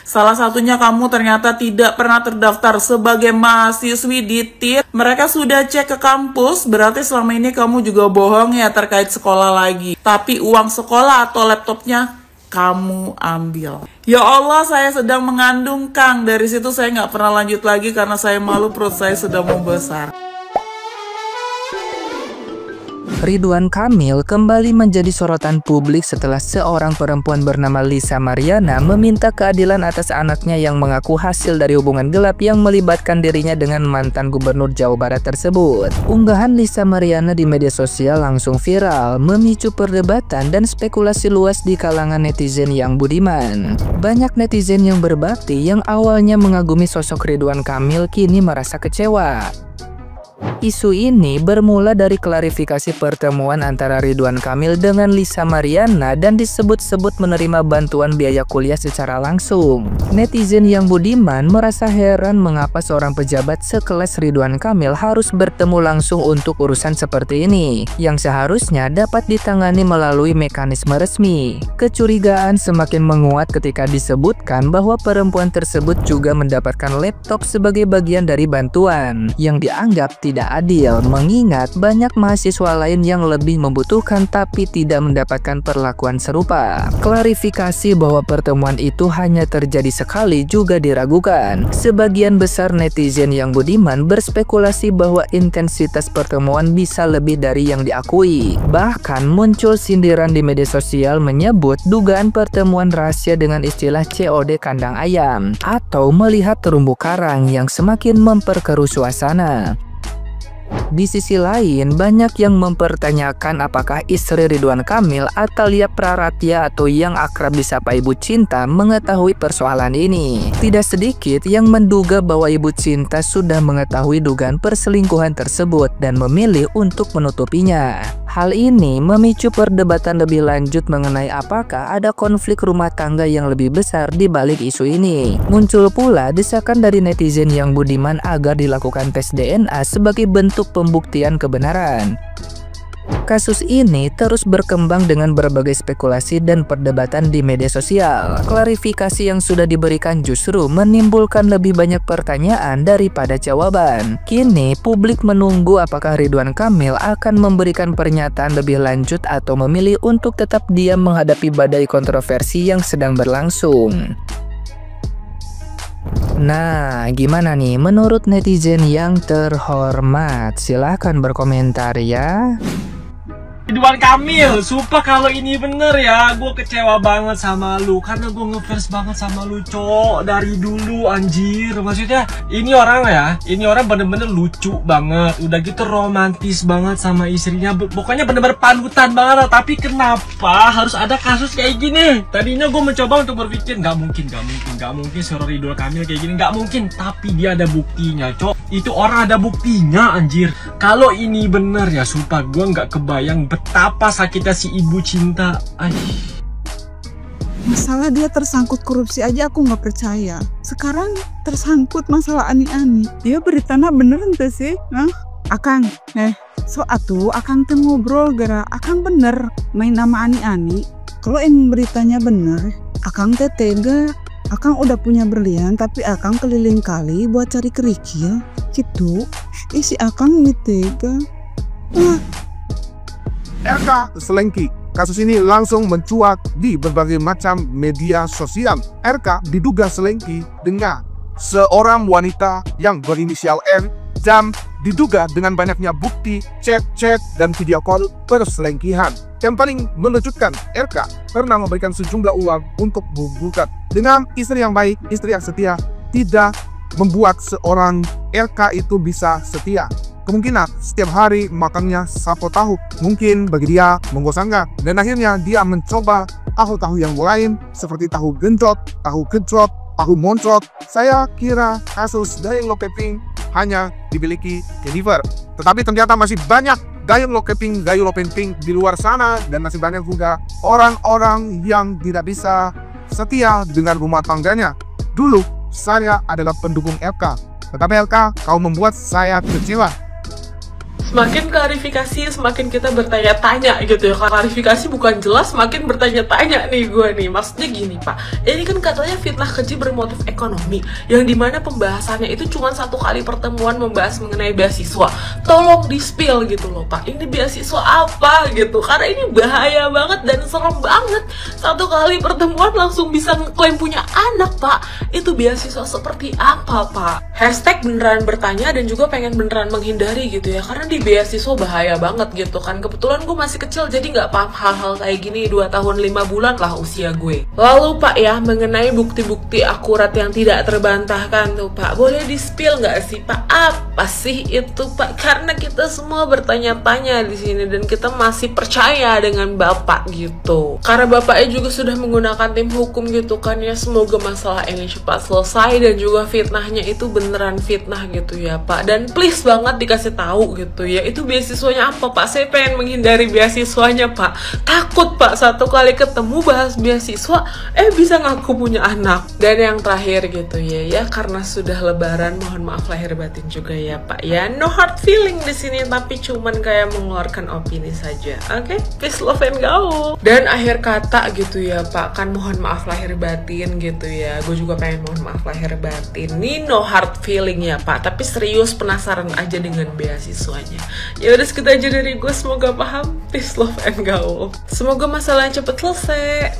Salah satunya kamu ternyata tidak pernah terdaftar sebagai mahasiswi di TIR. Mereka sudah cek ke kampus, berarti selama ini kamu juga bohong ya terkait sekolah lagi. Tapi uang sekolah atau laptopnya kamu ambil. Ya Allah, saya sedang mengandung Kang. Dari situ saya nggak pernah lanjut lagi karena saya malu, perut saya sudah membesar. Ridwan Kamil kembali menjadi sorotan publik setelah seorang perempuan bernama Lisa Mariana meminta keadilan atas anaknya yang mengaku hasil dari hubungan gelap yang melibatkan dirinya dengan mantan gubernur Jawa Barat tersebut. Unggahan Lisa Mariana di media sosial langsung viral, memicu perdebatan dan spekulasi luas di kalangan netizen yang budiman. Banyak netizen yang berbakti yang awalnya mengagumi sosok Ridwan Kamil kini merasa kecewa. Isu ini bermula dari klarifikasi pertemuan antara Ridwan Kamil dengan Lisa Mariana dan disebut-sebut menerima bantuan biaya kuliah secara langsung. Netizen yang budiman merasa heran mengapa seorang pejabat sekelas Ridwan Kamil harus bertemu langsung untuk urusan seperti ini, yang seharusnya dapat ditangani melalui mekanisme resmi. Kecurigaan semakin menguat ketika disebutkan bahwa perempuan tersebut juga mendapatkan laptop sebagai bagian dari bantuan, yang dianggap tidak adil mengingat banyak mahasiswa lain yang lebih membutuhkan tapi tidak mendapatkan perlakuan serupa. Klarifikasi bahwa pertemuan itu hanya terjadi sekali juga diragukan. Sebagian besar netizen yang budiman berspekulasi bahwa intensitas pertemuan bisa lebih dari yang diakui. Bahkan muncul sindiran di media sosial menyebut dugaan pertemuan rahasia dengan istilah COD kandang ayam atau melihat terumbu karang yang semakin memperkeruh suasana. Di sisi lain, banyak yang mempertanyakan apakah istri Ridwan Kamil, Atalia Praratya atau yang akrab disapa Ibu Cinta, mengetahui persoalan ini. Tidak sedikit yang menduga bahwa Ibu Cinta sudah mengetahui dugaan perselingkuhan tersebut dan memilih untuk menutupinya. Hal ini memicu perdebatan lebih lanjut mengenai apakah ada konflik rumah tangga yang lebih besar di balik isu ini. Muncul pula desakan dari netizen yang budiman agar dilakukan tes DNA sebagai bentuk pembuktian kebenaran. Kasus ini terus berkembang dengan berbagai spekulasi dan perdebatan di media sosial. Klarifikasi yang sudah diberikan justru menimbulkan lebih banyak pertanyaan daripada jawaban. Kini publik menunggu apakah Ridwan Kamil akan memberikan pernyataan lebih lanjut atau memilih untuk tetap diam menghadapi badai kontroversi yang sedang berlangsung. Nah, gimana nih menurut netizen yang terhormat? Silahkan berkomentar ya. Ridwan Kamil, sumpah kalau ini bener ya, gue kecewa banget sama lu karena gue ngefans banget sama lu, cok, dari dulu anjir. Maksudnya ini orang bener-bener lucu banget, udah gitu romantis banget sama istrinya, pokoknya bener-bener panutan banget. Tapi kenapa harus ada kasus kayak gini? Tadinya gue mencoba untuk berpikir nggak mungkin seorang Ridwan Kamil kayak gini, nggak mungkin. Tapi dia ada buktinya, cok. Itu orang ada buktinya anjir. Kalau ini bener ya, sumpah gue nggak kebayang betapa sakitnya si Ibu Cinta. Masalah dia tersangkut korupsi aja aku nggak percaya. Sekarang tersangkut masalah ani-ani. Dia beritanya bener ente sih? Nah, Akang, so atuh Akang tuh ngobrol gara Akang bener main nama ani-ani. Kalau yang beritanya bener, Akang teh tega. Akang udah punya berlian tapi Akang keliling kali buat cari kerikil gitu. Si Akang tega. RK selengki. Kasus ini langsung mencuat di berbagai macam media sosial. RK diduga selengki dengan seorang wanita yang berinisial R dan diduga dengan banyaknya bukti chat dan video call perselengkihan. Yang paling mengejutkan, RK pernah memberikan sejumlah uang untuk membungkam. Dengan istri yang baik, istri yang setia, tidak membuat seorang RK itu bisa setia. Kemungkinan setiap hari makannya sapo tahu, mungkin bagi dia membosankan, dan akhirnya dia mencoba tahu-tahu yang lain seperti tahu genjot, tahu gejrot, tahu moncrot. Saya kira kasus Dayang Lokeping hanya dimiliki Jennifer, tetapi ternyata masih banyak Dayang Lokeping, Gayu Lopeng di luar sana, dan masih banyak juga orang-orang yang tidak bisa setia dengan rumah tangganya. Dulu saya adalah pendukung LK, tetapi LK kau membuat saya kecewa. Semakin klarifikasi, semakin kita bertanya-tanya gitu ya. Klarifikasi bukan jelas, semakin bertanya-tanya nih gue nih. Maksudnya gini Pak, ini kan katanya fitnah keji bermotif ekonomi, yang dimana pembahasannya itu cuma 1 kali pertemuan membahas mengenai beasiswa. Tolong di-spill gitu loh Pak, ini beasiswa apa gitu, karena ini bahaya banget dan serem banget. 1 kali pertemuan langsung bisa ngeklaim punya anak Pak. Itu beasiswa seperti apa Pak? Hashtag beneran bertanya dan juga pengen beneran menghindari gitu ya, karena di beasiswa bahaya banget gitu kan. Kebetulan gue masih kecil jadi nggak paham hal-hal kayak gini. 2 tahun 5 bulan lah usia gue. Lalu Pak ya, mengenai bukti-bukti akurat yang tidak terbantahkan tuh Pak, boleh di-spill nggak sih Pak? Apa sih itu Pak? Karena kita semua bertanya-tanya di sini dan kita masih percaya dengan Bapak gitu. Karena Bapaknya juga sudah menggunakan tim hukum gitu kan ya. Semoga masalah ini cepat selesai dan juga fitnahnya itu beneran fitnah gitu ya Pak. Dan please banget dikasih tahu gitu ya, itu beasiswanya apa Pak? Saya pengen menghindari beasiswanya Pak. Takut Pak 1 kali ketemu bahas beasiswa bisa ngaku punya anak. Dan yang terakhir gitu ya, karena sudah lebaran, mohon maaf lahir batin juga ya Pak ya. No hard feeling di sini, tapi cuman kayak mengeluarkan opini saja. Oke? Peace, love and go. Dan akhir kata gitu ya Pak, kan mohon maaf lahir batin gitu ya. Gue juga pengen mohon maaf lahir batin. Ini no hard feeling ya Pak, tapi serius penasaran aja dengan beasiswanya. Ya udah segitu aja dari gue, semoga paham. Peace, love and go. Semoga masalahnya cepet selesai.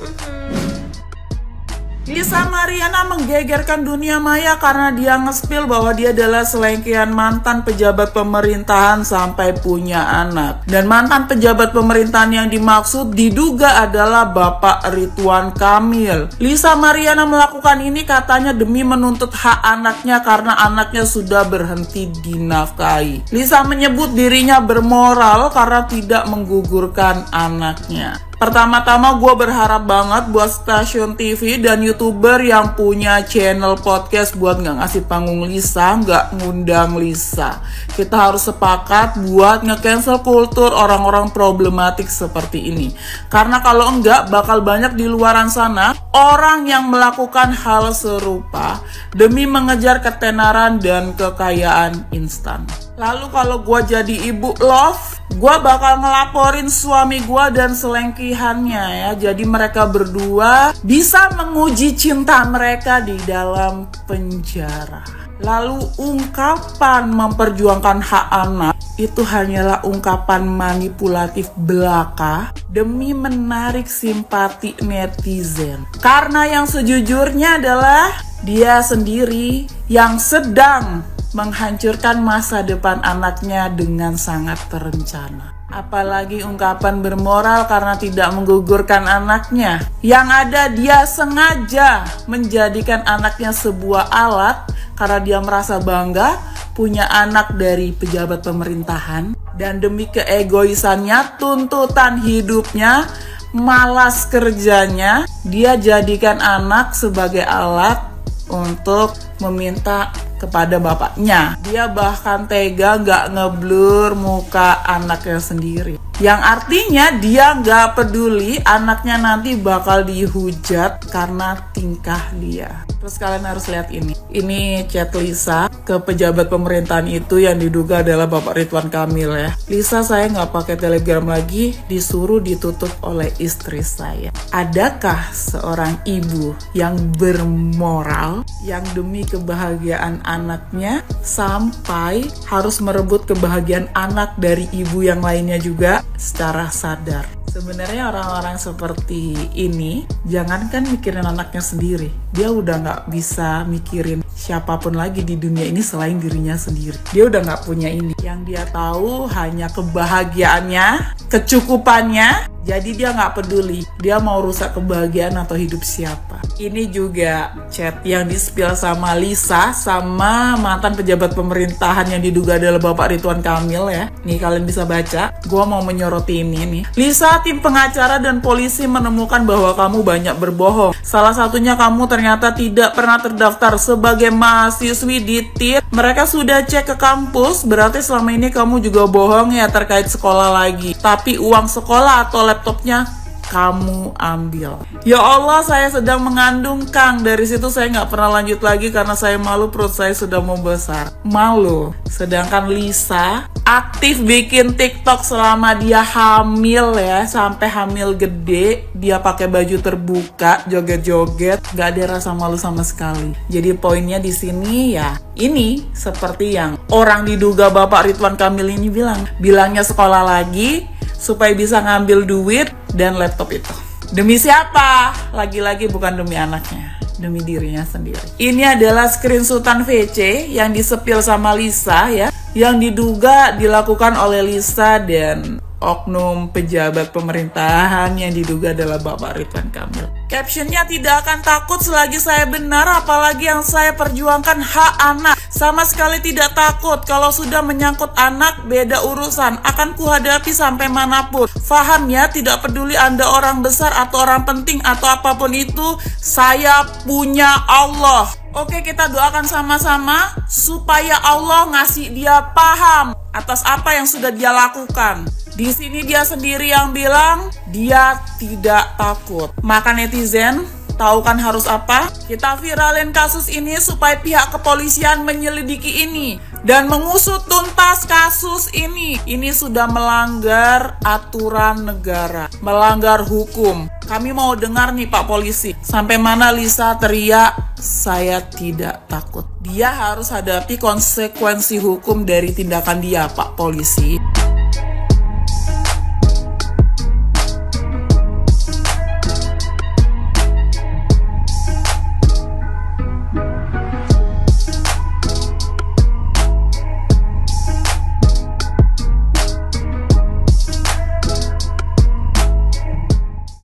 Lisa Mariana menggegerkan dunia maya karena dia nge-spill bahwa dia adalah selengkian mantan pejabat pemerintahan sampai punya anak. Dan mantan pejabat pemerintahan yang dimaksud diduga adalah Bapak Ridwan Kamil. Lisa Mariana melakukan ini katanya demi menuntut hak anaknya karena anaknya sudah berhenti dinafkahi. Lisa menyebut dirinya bermoral karena tidak menggugurkan anaknya. Pertama-tama gue berharap banget buat stasiun TV dan YouTuber yang punya channel podcast buat nggak ngasih panggung Lisa, nggak ngundang Lisa. Kita harus sepakat buat nge-cancel kultur orang-orang problematik seperti ini. Karena kalau enggak, bakal banyak di luaran sana orang yang melakukan hal serupa demi mengejar ketenaran dan kekayaan instan. Lalu kalau gue jadi ibu love, gue bakal ngelaporin suami gue dan selengkihannya ya. Jadi mereka berdua bisa menguji cinta mereka di dalam penjara. Lalu ungkapan memperjuangkan hak anak itu hanyalah ungkapan manipulatif belaka demi menarik simpati netizen. Karena yang sejujurnya adalah dia sendiri yang sedang menghancurkan masa depan anaknya dengan sangat terencana. Apalagi ungkapan bermoral karena tidak menggugurkan anaknya. Yang ada dia sengaja menjadikan anaknya sebuah alat karena dia merasa bangga punya anak dari pejabat pemerintahan. Dan demi keegoisannya, tuntutan hidupnya, malas kerjanya, dia jadikan anak sebagai alat untuk meminta kepada bapaknya. Dia bahkan tega gak ngeblur muka anaknya sendiri. Yang artinya dia gak peduli anaknya nanti bakal dihujat karena tingkah dia. Terus kalian harus lihat ini. Ini chat Lisa ke pejabat pemerintahan itu yang diduga adalah Bapak Ridwan Kamil ya. Lisa, saya gak pakai Telegram lagi, disuruh ditutup oleh istri saya. Adakah seorang ibu yang bermoral yang demi kebahagiaan anaknya sampai harus merebut kebahagiaan anak dari ibu yang lainnya juga secara sadar? Sebenarnya orang-orang seperti ini jangankan mikirin anaknya sendiri, dia udah nggak bisa mikirin siapapun lagi di dunia ini selain dirinya sendiri. Dia udah nggak punya ini. Yang dia tahu hanya kebahagiaannya, kecukupannya. Jadi dia nggak peduli dia mau rusak kebahagiaan atau hidup siapa. Ini juga chat yang di-spill sama Lisa sama mantan pejabat pemerintahan yang diduga adalah Bapak Ridwan Kamil ya. Nih kalian bisa baca. Gua mau menyoroti ini nih. Lisa, tim pengacara dan polisi menemukan bahwa kamu banyak berbohong. Salah satunya kamu ternyata tidak pernah terdaftar sebagai mahasiswi di TIR. Mereka sudah cek ke kampus, berarti selama ini kamu juga bohong ya terkait sekolah lagi. Tapi uang sekolah atau laptopnya kamu ambil. Ya Allah, saya sedang mengandung, Kang. Dari situ saya nggak pernah lanjut lagi karena saya malu, perut saya sudah mau besar. Malu. Sedangkan Lisa aktif bikin TikTok selama dia hamil ya, sampai hamil gede. Dia pakai baju terbuka, joget-joget, nggak ada rasa malu sama sekali. Jadi poinnya di sini ya, ini seperti yang orang diduga Bapak Ridwan Kamil ini bilangnya sekolah lagi supaya bisa ngambil duit dan laptop itu. Demi siapa? Lagi-lagi bukan demi anaknya, demi dirinya sendiri. Ini adalah screenshotan VC yang disepil sama Lisa ya, yang diduga dilakukan oleh Lisa dan oknum pejabat pemerintahan yang diduga adalah Bapak Ridwan Kamil. Captionnya, tidak akan takut selagi saya benar, apalagi yang saya perjuangkan hak anak. Sama sekali tidak takut, kalau sudah menyangkut anak beda urusan, akan kuhadapi sampai manapun. Faham ya, tidak peduli Anda orang besar atau orang penting atau apapun itu, saya punya Allah. Oke, kita doakan sama-sama supaya Allah ngasih dia paham atas apa yang sudah dia lakukan. Di sini dia sendiri yang bilang dia tidak takut. Maka netizen, tahu kan harus apa? Kita viralin kasus ini supaya pihak kepolisian menyelidiki ini dan mengusut tuntas kasus ini. Ini sudah melanggar aturan negara, melanggar hukum. Kami mau dengar nih Pak Polisi, sampai mana Lisa teriak, saya tidak takut. Dia harus hadapi konsekuensi hukum dari tindakan dia, Pak Polisi.